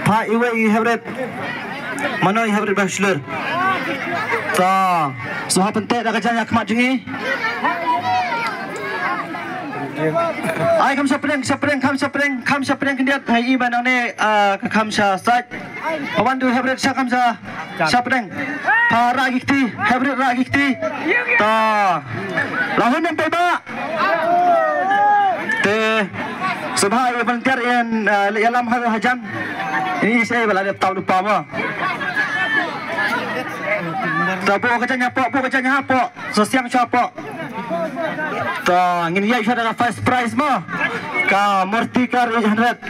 Pak Iwe Hebret mana Hebret Bachelor ta so pentek dah kerjanya kemat jengi ai kam sapring kendiat ngai i banang ne kam sa sat pawan du Hebret sa kam sa sapring para gikti Hebret ra gikti ta lahun nem pe ba te subha volunteer en yalam hajam ini saya balade tahu lupa mo tapo kacanya hapo sosiang chapo to ngin ya isa daga first prize mo ka Mortikar 800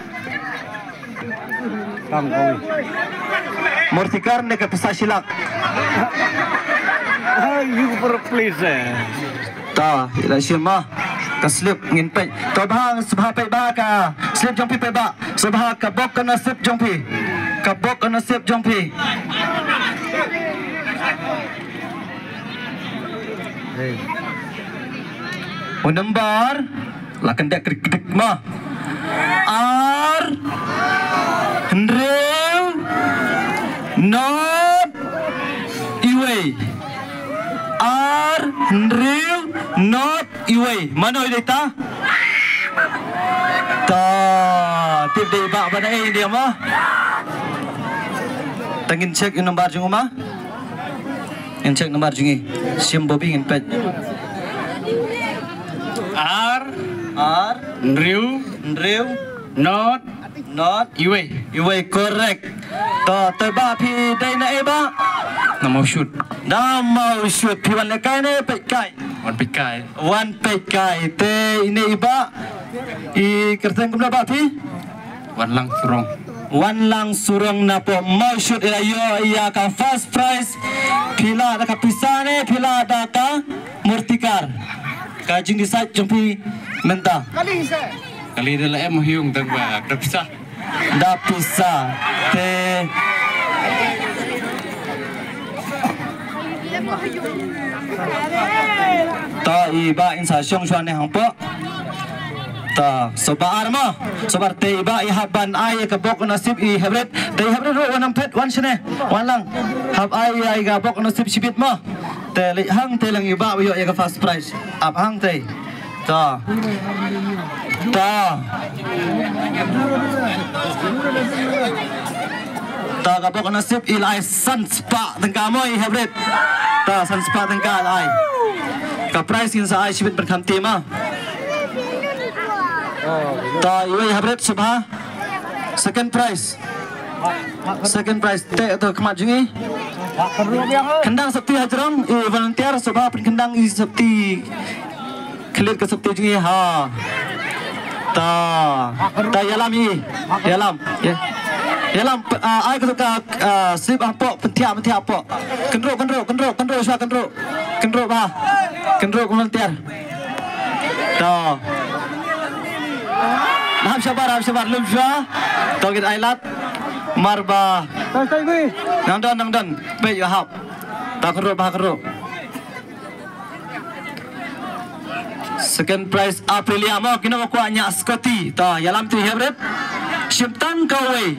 Mortikar ne ka pesa silak you for please ta ila shima ka slip ngin pe to bang subha pe ba ka slip jong pi pe ba subha ka bok na slip jong pi ka bok na slip jong pi number lakan dak krik ma R Hendrew not Iwe R Hendrew not Iwe mana ide ta tip de ba bana dia ma tangin check yung number jung ma in check number jungi sim bobi in pet R Andrew not Iwe correct to ba phi dai na e ba nama shoot phi wan le kai ne pe kai wan pe kai te ini iba I kerteng kumna ba phi wan lang surong na po mau shoot ila yo iya ka first prize phila da ka pisane phila da ka Mortikar ka jing di site jumpi menta kali dala em hiung tag ba da pisa te ta iba insa syong chuan ne hangpo ta sobar ma sobar te iba I haban ai ka bok nasib I Hebret te Hebret ro wanam pet wan shne wan lang hab ai ga bok nasib sibit ma te li hang te lang iba yo ya ka first prize ab hang te ta ka bok nasib ilai sanspa tengka moi Hebret ta sanspa tengka ai ka prize in sa ai sibit berkanti ma ta Iwe Hebret subha second prize te to kemat jungi kendang sakti hajram volunteer subha kendang I sakti clear ke sakti jungi ha ta yalam ai ka sip apo pentia apo kendro sha kendro ba kendro volunteer ta Ham sabar lumsha togit ailat marba nangdan pe yo hap takro second prize Aprilia mo kino ko anya Scotty ta yalam tu Hebret shimtang gawai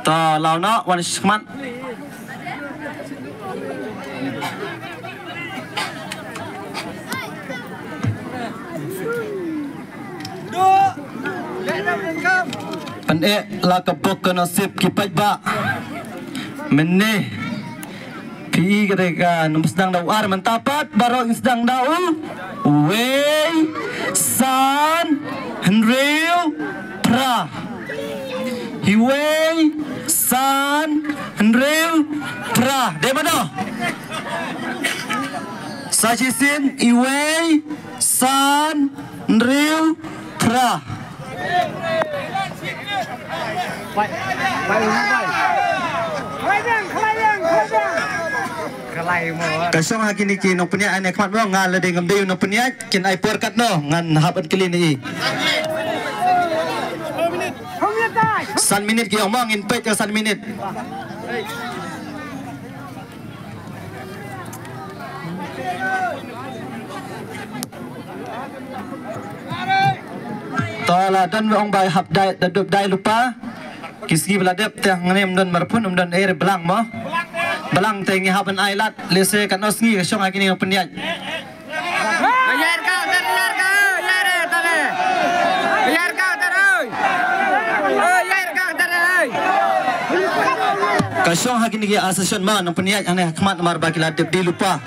ta launa wan shman pan la ka bok na sip ki pai ba menne pi ga num sedang dau ar mentapat baro sedang dau Wei San Henry pra Iwe San Henry pra de mana sajisin Iwe San Henry pra kasong hakini ki no punya ane kmat mo ngal de ngam de no punya kin ai por kat no ngan haban kili ni san minit ki omong in pet san minit Tala dan ong bay hap dai dadop dai lupa kisgi beladep teh nganem dan marpun dan air belang mo belang teh ngi haban ailat lese kan osngi syong akini ngapeniat Biar kau tale. Biar kau oi. Oh, biar kau oi. kasyong hakini gi asasyon man ang peniat ane khmat mar bakiladep di lupa